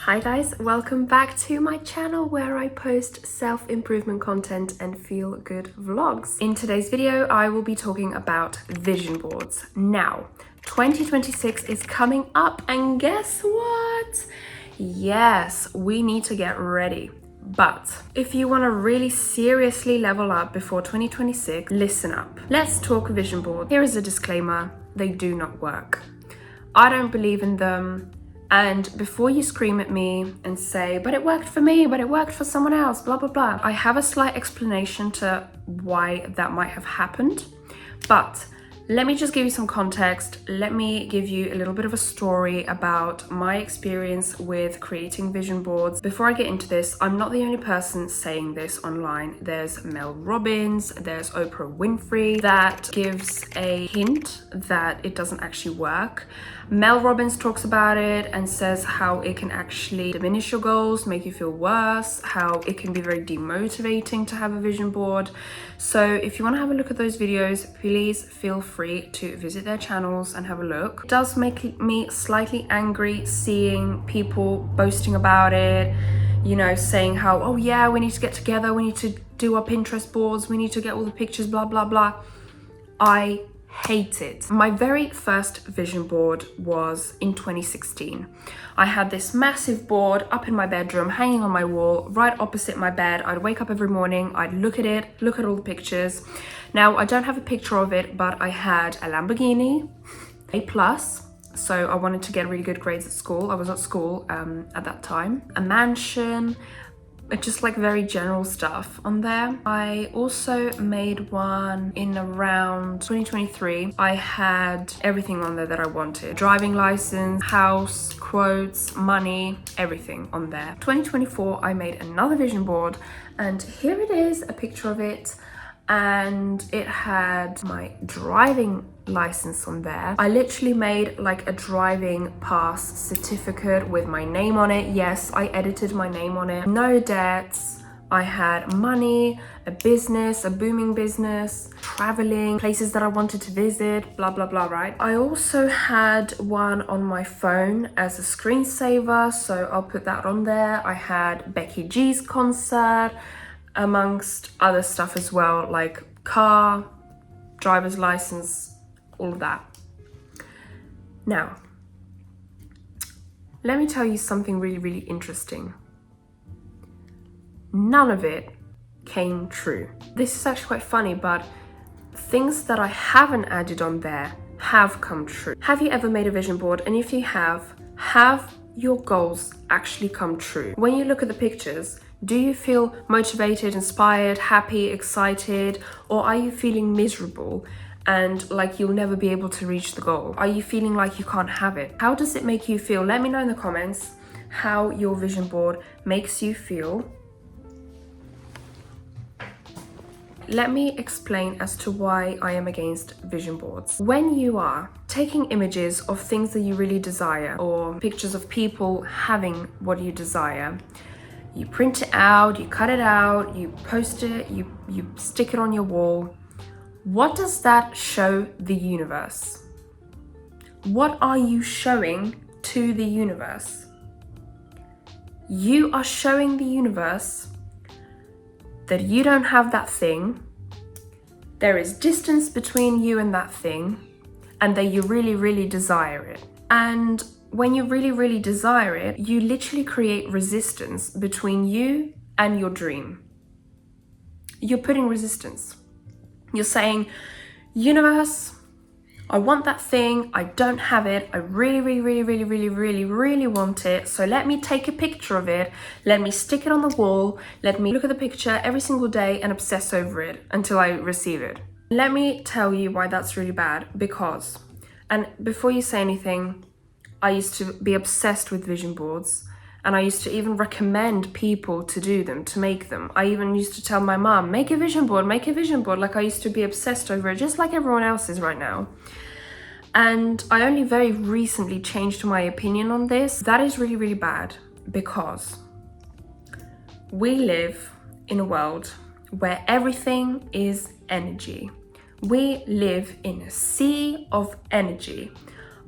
Hi guys, welcome back to my channel where I post self-improvement content and feel-good vlogs. In today's video, I will be talking about vision boards. Now, 2026 is coming up and guess what? Yes, we need to get ready. But if you want to really seriously level up before 2026, listen up. Let's talk vision board. Here is a disclaimer, they do not work. I don't believe in them. And before you scream at me and say, but it worked for me, but it worked for someone else, blah, blah, blah. I have a slight explanation to why that might have happened. But let me just give you some context. Let me give you a little bit of a story about my experience with creating vision boards. Before I get into this, I'm not the only person saying this online. There's Mel Robbins, there's Oprah Winfrey that gives a hint that it doesn't actually work. Mel Robbins talks about it and says how it can actually diminish your goals, make you feel worse, how it can be very demotivating to have a vision board. So if you want to have a look at those videos, please feel free to visit their channels and have a look. It does make me slightly angry seeing people boasting about it, you know, saying how, oh yeah, we need to get together, we need to do our Pinterest boards, we need to get all the pictures, blah, blah, blah. I hate it. My very first vision board was in 2016. I had this massive board up in my bedroom, hanging on my wall, right opposite my bed. I'd wake up every morning, I'd look at it, look at all the pictures. Now, I don't have a picture of it, but I had a Lamborghini, A+, so I wanted to get really good grades at school. I was at school at that time. A mansion, just like very general stuff on there. I also made one in around 2023. I had everything on there that I wanted. Driving license, house, quotes, money, everything on there. 2024, I made another vision board and here it is, a picture of it. And it had my driving license on there. I literally made like a driving pass certificate with my name on it. Yes, I edited my name on it. No debts. I had money, a business, a booming business, traveling, places that I wanted to visit, blah, blah, blah, right? I also had one on my phone as a screensaver, so I'll put that on there. I had Becky G's concert, amongst other stuff as well, like car, driver's license, all of that. Now, let me tell you something really, really interesting. None of it came true. This is actually quite funny, but things that I haven't added on there have come true. Have you ever made a vision board? And if you have your goals actually come true? When you look at the pictures, do you feel motivated, inspired, happy, excited, or are you feeling miserable and like you'll never be able to reach the goal? Are you feeling like you can't have it? How does it make you feel? Let me know in the comments how your vision board makes you feel. Let me explain as to why I am against vision boards. When you are taking images of things that you really desire or pictures of people having what you desire, you print it out, you cut it out, you post it, you stick it on your wall. What does that show the universe? What are you showing to the universe? You are showing the universe that you don't have that thing, there is distance between you and that thing, and that you really, really desire it. And when you really, really desire it, you literally create resistance between you and your dream. You're putting resistance. You're saying, universe, I want that thing, I don't have it, I really, really, really, really, really, really, really want it, so let me take a picture of it, let me stick it on the wall, let me look at the picture every single day and obsess over it until I receive it. Let me tell you why that's really bad, because, and before you say anything, I used to be obsessed with vision boards and I used to even recommend people to do them, to make them. I even used to tell my mom, make a vision board, make a vision board. Like I used to be obsessed over it, just like everyone else is right now. And I only very recently changed my opinion on this. That is really, really bad because we live in a world where everything is energy. We live in a sea of energy.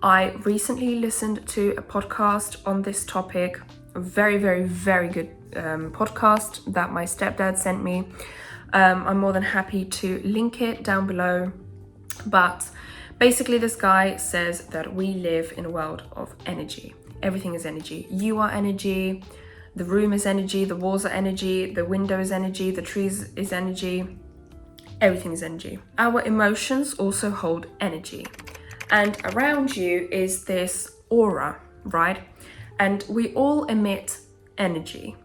I recently listened to a podcast on this topic a very, very, very good podcast that my stepdad sent me. I'm more than happy to link it down below. But basically this guy says that we live in a world of energy. Everything is energy. You are energy, the room is energy, the walls are energy, the window is energy, the trees is energy, everything is energy. Our emotions also hold energy. And around you is this aura, right? And we all emit energy.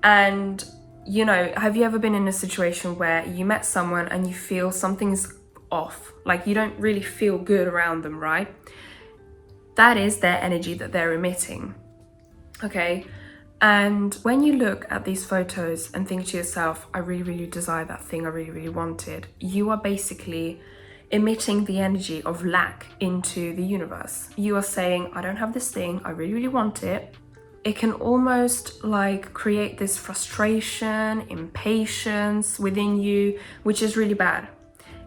And, you know, have you ever been in a situation where you met someone and you feel something's off? Like you don't really feel good around them, right? That is their energy that they're emitting. Okay? And when you look at these photos and think to yourself, I really, really desire that thing, I really, really want it, you are basically emitting the energy of lack into the universe. You are saying, I don't have this thing, I really, really want it. It can almost like create this frustration, impatience within you, which is really bad.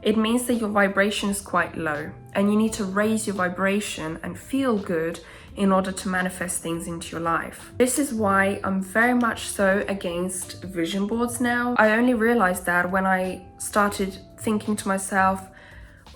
It means that your vibration is quite low and you need to raise your vibration and feel good in order to manifest things into your life. This is why I'm very much so against vision boards now. I only realized that when I started thinking to myself,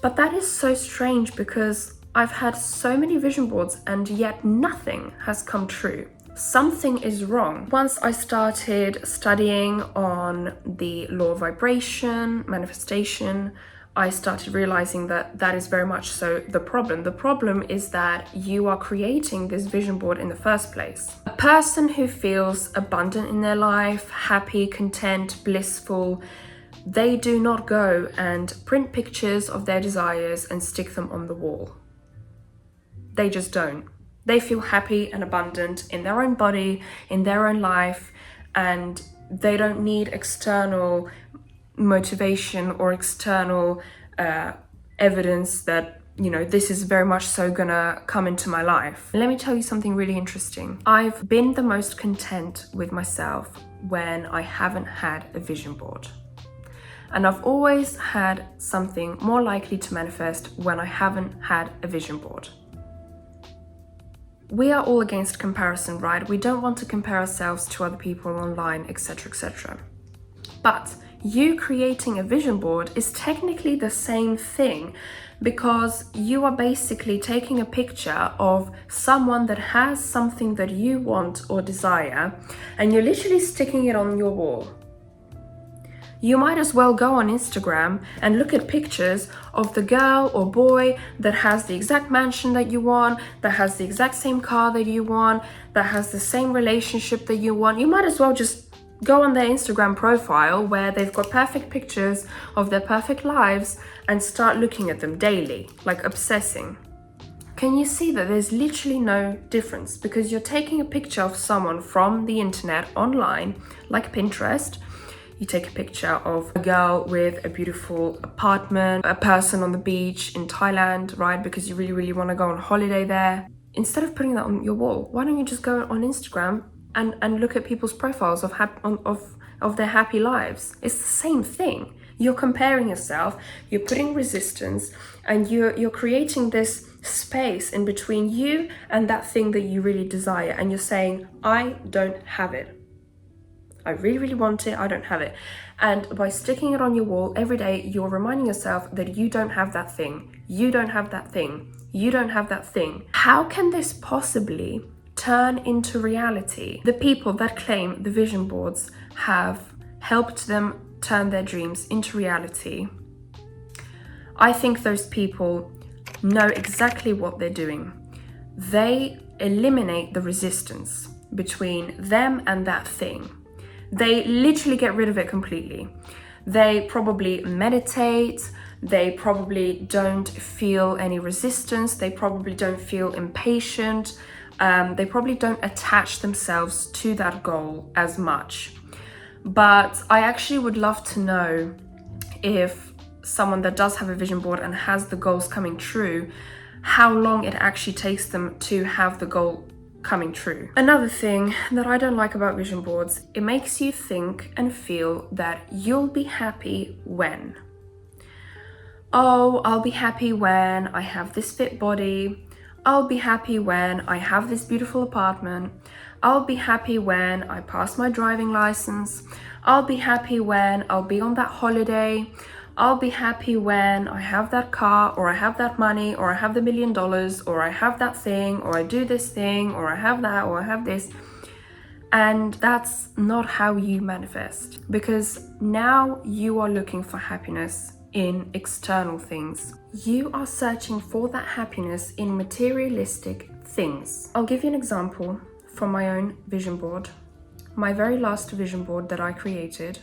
but that is so strange because I've had so many vision boards and yet nothing has come true. Something is wrong. Once I started studying on the law of vibration, manifestation, I started realizing that that is very much so the problem. The problem is that you are creating this vision board in the first place. A person who feels abundant in their life, happy, content, blissful, they do not go and print pictures of their desires and stick them on the wall. They just don't. They feel happy and abundant in their own body, in their own life, and they don't need external motivation or external evidence that, you know, this is very much so gonna come into my life. Let me tell you something really interesting. I've been the most content with myself when I haven't had a vision board. And I've always had something more likely to manifest when I haven't had a vision board. We are all against comparison, right? We don't want to compare ourselves to other people online, etc., etc. But you creating a vision board is technically the same thing because you are basically taking a picture of someone that has something that you want or desire and you're literally sticking it on your wall. You might as well go on Instagram and look at pictures of the girl or boy that has the exact mansion that you want, that has the exact same car that you want, that has the same relationship that you want. You might as well just go on their Instagram profile where they've got perfect pictures of their perfect lives and start looking at them daily, like obsessing. Can you see that there's literally no difference? Because you're taking a picture of someone from the internet online, like Pinterest. You take a picture of a girl with a beautiful apartment, a person on the beach in Thailand, right? Because you really, really want to go on holiday there. Instead of putting that on your wall, why don't you just go on Instagram and look at people's profiles of their happy lives? It's the same thing. You're comparing yourself, you're putting resistance, and you're creating this space in between you and that thing that you really desire. And you're saying, I don't have it. I really, really want it, I don't have it. And by sticking it on your wall every day, you're reminding yourself that you don't have that thing. You don't have that thing. You don't have that thing. How can this possibly turn into reality? The people that claim the vision boards have helped them turn their dreams into reality. I think those people know exactly what they're doing. They eliminate the resistance between them and that thing. They literally get rid of it completely. They probably meditate. They probably don't feel any resistance. They probably don't feel impatient. They probably don't attach themselves to that goal as much. But I actually would love to know if someone that does have a vision board and has the goals coming true, how long it actually takes them to have the goal coming true. Another thing that I don't like about vision boards, it makes you think and feel that you'll be happy when. Oh, I'll be happy when I have this fit body. I'll be happy when I have this beautiful apartment. I'll be happy when I pass my driving license. I'll be happy when I'll be on that holiday. I'll be happy when I have that car, or I have that money, or I have the $1 million, or I have that thing, or I do this thing, or I have that, or I have this. And that's not how you manifest, because now you are looking for happiness in external things. You are searching for that happiness in materialistic things. I'll give you an example from my own vision board. My very last vision board that I created,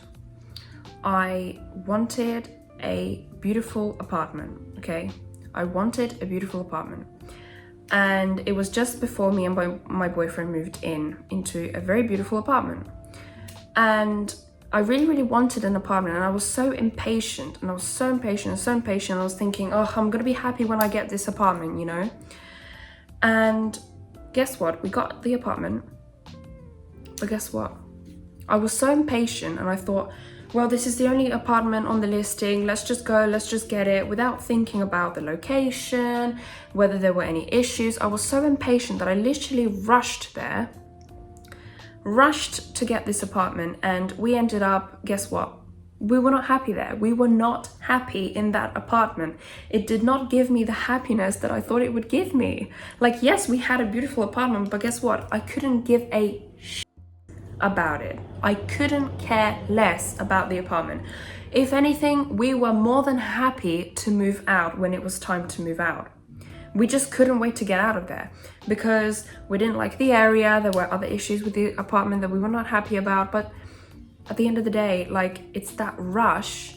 I wanted a beautiful apartment, okay? I wanted a beautiful apartment. And it was just before me and my boyfriend moved into a very beautiful apartment. And I really, really wanted an apartment, and I was so impatient, and I was so impatient. I was thinking, oh, I'm gonna be happy when I get this apartment, you know? And guess what? We got the apartment, but guess what? I was so impatient, and I thought, well, this is the only apartment on the listing. Let's just go, let's just get it, without thinking about the location, whether there were any issues. I was so impatient that I literally rushed to get this apartment, and we ended up, guess what? We were not happy there. We were not happy in that apartment. It did not give me the happiness that I thought it would give me. Like, yes, we had a beautiful apartment, but guess what? I couldn't give a about it. I couldn't care less about the apartment. If anything, we were more than happy to move out when it was time to move out. We just couldn't wait to get out of there because we didn't like the area. There were other issues with the apartment that we were not happy about. But at the end of the day, like, it's that rush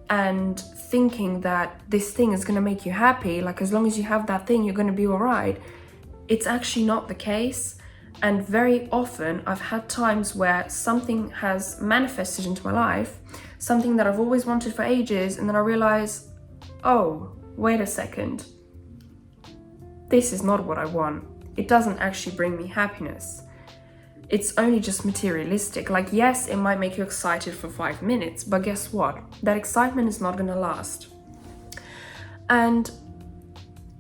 and thinking that this thing is going to make you happy. Like, as long as you have that thing, you're going to be all right. It's actually not the case. And very often I've had times where something has manifested into my life, something that I've always wanted for ages, and then I realize, oh, wait a second. This is not what I want. It doesn't actually bring me happiness. It's only just materialistic. Like, yes, it might make you excited for 5 minutes, but guess what? That excitement is not gonna last. And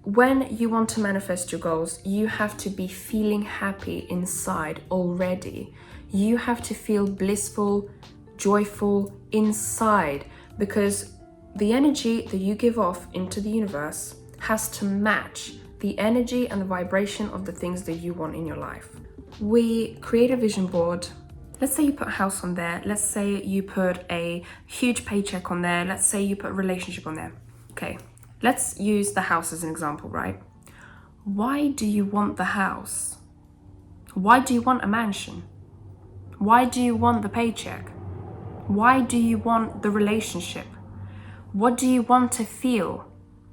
when you want to manifest your goals, you have to be feeling happy inside already. You have to feel blissful, joyful inside, because the energy that you give off into the universe has to match the energy and the vibration of the things that you want in your life. We create a vision board. Let's say you put a house on there. Let's say you put a huge paycheck on there. Let's say you put a relationship on there. Okay. Let's use the house as an example, right? Why do you want the house? Why do you want a mansion? Why do you want the paycheck? Why do you want the relationship? What do you want to feel?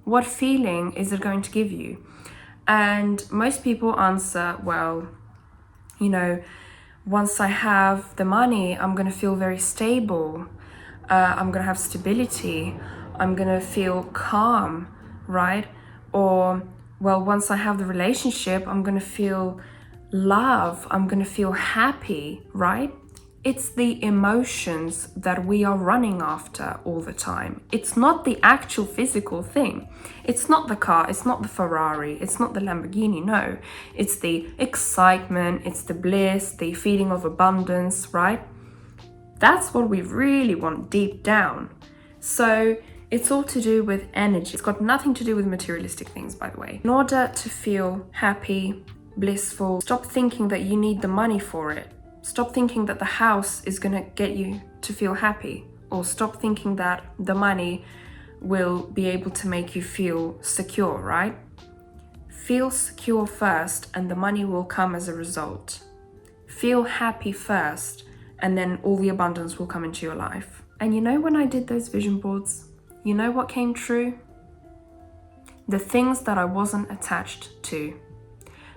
What feeling is it going to give you? And most people answer, well, you know, once I have the money, I'm going to feel very stable. I'm going to have stability. I'm gonna feel calm, right? Or, well, once I have the relationship, I'm gonna feel love, I'm gonna feel happy, right? It's the emotions that we are running after all the time. It's not the actual physical thing. It's not the car, it's not the Ferrari, it's not the Lamborghini, no. It's the excitement, it's the bliss, the feeling of abundance, right? That's what we really want deep down. So it's all to do with energy. It's got nothing to do with materialistic things, by the way. In order to feel happy, blissful, stop thinking that you need the money for it. Stop thinking that the house is gonna get you to feel happy. Or stop thinking that the money will be able to make you feel secure, right? Feel secure first, and the money will come as a result. Feel happy first, and then all the abundance will come into your life. And you know, when I did those vision boards, you know what came true? The things that I wasn't attached to.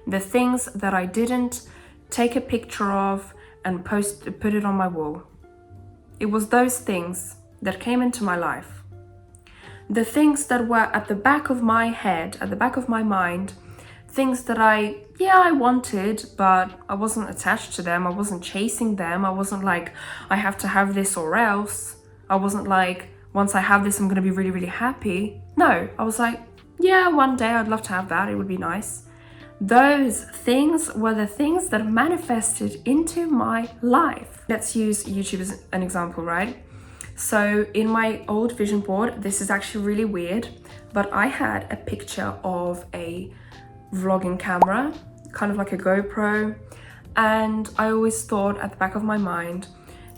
The things that I didn't take a picture of and put it on my wall. It was those things that came into my life. The things that were at the back of my head, at the back of my mind, things that I wanted, but I wasn't attached to them. I wasn't chasing them. I wasn't like, I have to have this or else. I wasn't like, once I have this, I'm going to be really, really happy. No, I was like, Yeah, one day I'd love to have that, it would be nice. Those things were the things that manifested into my life. Let's use YouTube as an example, right? So in my old vision board, this is actually really weird, but I had a picture of a vlogging camera, kind of like a GoPro, and I always thought at the back of my mind,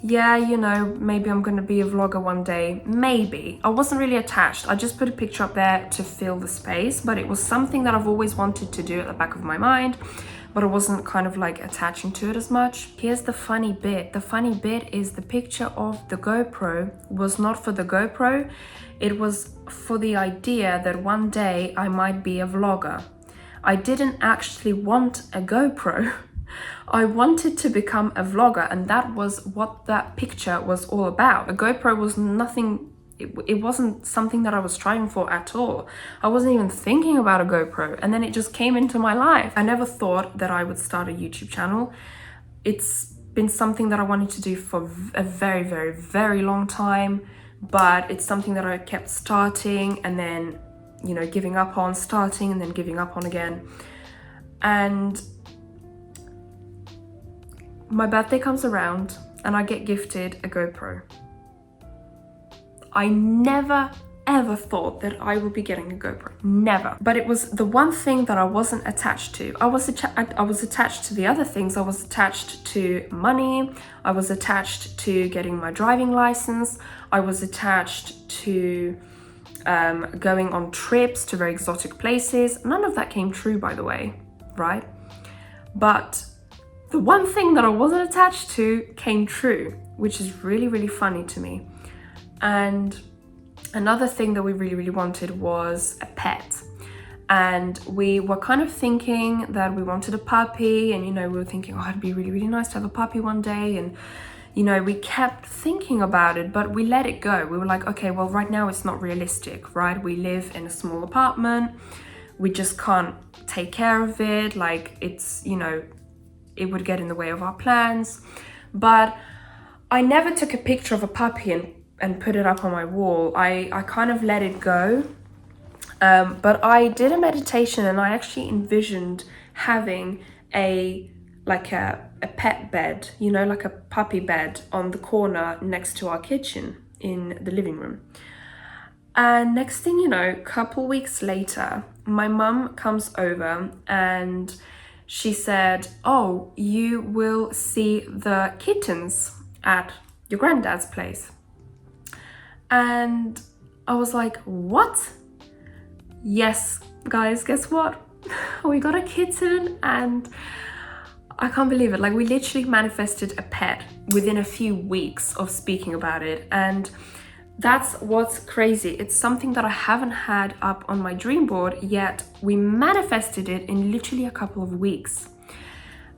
yeah, you know, maybe I'm gonna be a vlogger one day, maybe. I wasn't really attached. I just put a picture up there to fill the space, but it was something that I've always wanted to do at the back of my mind, but I wasn't kind of like attaching to it as much. Here's the funny bit. The funny bit is the picture of the GoPro was not for the GoPro. It was for the idea that one day I might be a vlogger. I didn't actually want a GoPro. I wanted to become a vlogger, and that was what that picture was all about. A GoPro was nothing, it wasn't something that I was striving for at all. I wasn't even thinking about a GoPro, and then it just came into my life. I never thought that I would start a YouTube channel. It's been something that I wanted to do for a very, very, very long time, but it's something that I kept starting and then, you know, giving up on, starting and then giving up on again. And my birthday comes around and I get gifted a GoPro. I never ever thought that I would be getting a GoPro, never. But it was the one thing that I wasn't attached to. I was attached to the other things. I was attached to money. I was attached to getting my driving license. I was attached to going on trips to very exotic places. None of that came true, by the way, right? But the one thing that I wasn't attached to came true, which is really, really funny to me. And another thing that we really, really wanted was a pet. And we were kind of thinking that we wanted a puppy, and, you know, we were thinking, oh, it'd be really, really nice to have a puppy one day. And, you know, we kept thinking about it, but we let it go. We were like, okay, well, right now it's not realistic, right? We live in a small apartment. We just can't take care of it. Like, it's, you know, it would get in the way of our plans. But I never took a picture of a puppy and put it up on my wall. I kind of let it go. But I did a meditation and I actually envisioned having a pet bed, you know, like a puppy bed on the corner next to our kitchen in the living room. And next thing you know, a couple weeks later, my mum comes over and she said, oh, you will see the kittens at your granddad's place. And I was like, what? Yes, guys, guess what? We got a kitten, and I can't believe it. Like, we literally manifested a pet within a few weeks of speaking about it. And that's what's crazy. It's something that I haven't had up on my dream board yet. We manifested it in literally a couple of weeks.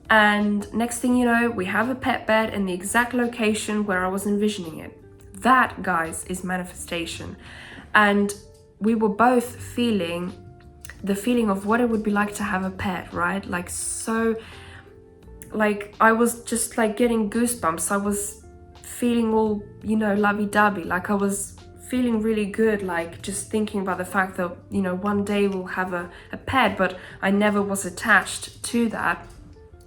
And next thing you know, we have a pet bed in the exact location where I was envisioning it. That, guys, is manifestation. And we were both feeling the feeling of what it would be like to have a pet, right? Like, so, like, I was just like getting goosebumps. I was feeling all, you know, lovey-dovey. Like, I was feeling really good, like just thinking about the fact that, you know, one day we'll have a pet. But I never was attached to that,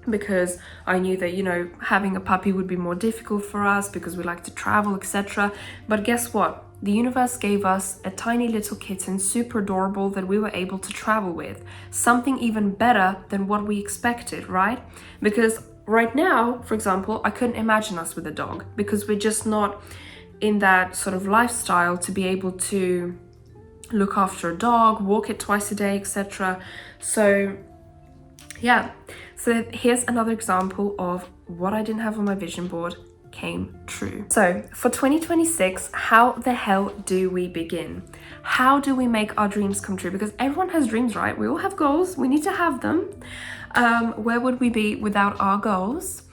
because I knew that, you know, having a puppy would be more difficult for us because we like to travel, etc. But guess what? The universe gave us a tiny little kitten, super adorable, that we were able to travel with. Something even better than what we expected, right? Because right now, for example, I couldn't imagine us with a dog, because we're just not in that sort of lifestyle to be able to look after a dog, walk it twice a day, etc. So yeah, so here's another example of what I didn't have on my vision board came true. So for 2026, how the hell do we begin? How do we make our dreams come true? Because everyone has dreams, right? We all have goals. We need to have them. Where would we be without our goals?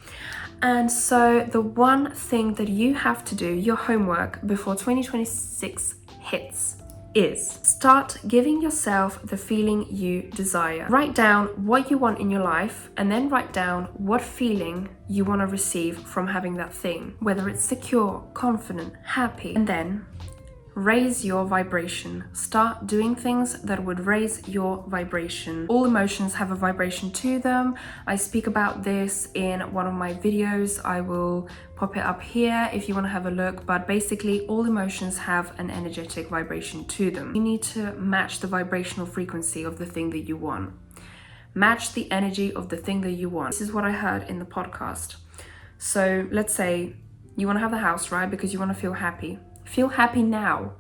And so the one thing that you have to do, your homework before 2026 hits, is start giving yourself the feeling you desire. Write down what you want in your life, and then write down what feeling you want to receive from having that thing, whether it's secure, confident, happy, and then raise your vibration. Start doing things that would raise your vibration. All emotions have a vibration to them. I speak about this in one of my videos. I will pop it up here if you want to have a look, but basically all emotions have an energetic vibration to them. You need to match the vibrational frequency of the thing that you want. Match the energy of the thing that you want. This is what I heard in the podcast. So let's say you want to have the house, right? Because you want to feel happy. Feel happy now.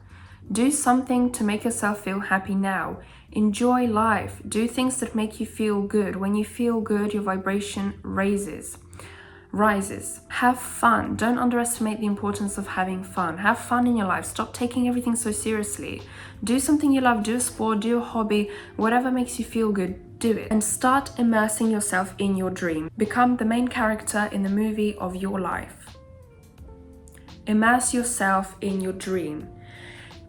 Do something to make yourself feel happy now. Enjoy life. Do things that make you feel good. When you feel good, your vibration rises. Have fun. Don't underestimate the importance of having fun. Have fun in your life. Stop taking everything so seriously. Do something you love. Do a sport, do a hobby, whatever makes you feel good, do it. And start immersing yourself in your dream. Become the main character in the movie of your life. Immerse yourself in your dream.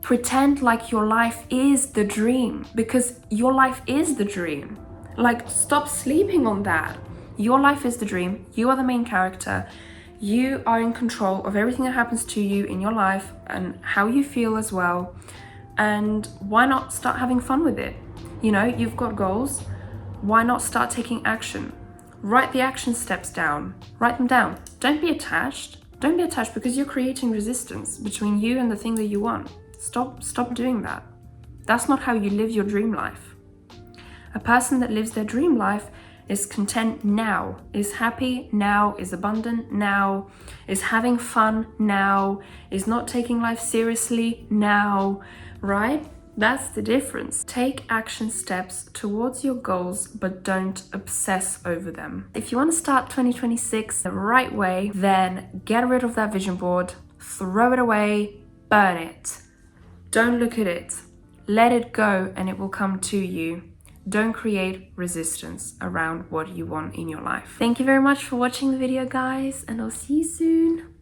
Pretend like your life is the dream, because your life is the dream. Like, stop sleeping on that. Your life is the dream. You are the main character. You are in control of everything that happens to you in your life and how you feel as well. And why not start having fun with it? You know, you've got goals. Why not start taking action? Write the action steps down. Write them down. Don't be attached. Don't be attached, because you're creating resistance between you and the thing that you want. Stop doing that. That's not how you live your dream life. A person that lives their dream life is content now, is happy now, is abundant now, is having fun now, is not taking life seriously now, right? That's the difference. Take action steps towards your goals, but don't obsess over them. If you want to start 2026 the right way, then get rid of that vision board, throw it away, burn it. Don't look at it. Let it go and it will come to you. Don't create resistance around what you want in your life. Thank you very much for watching the video, guys, and I'll see you soon.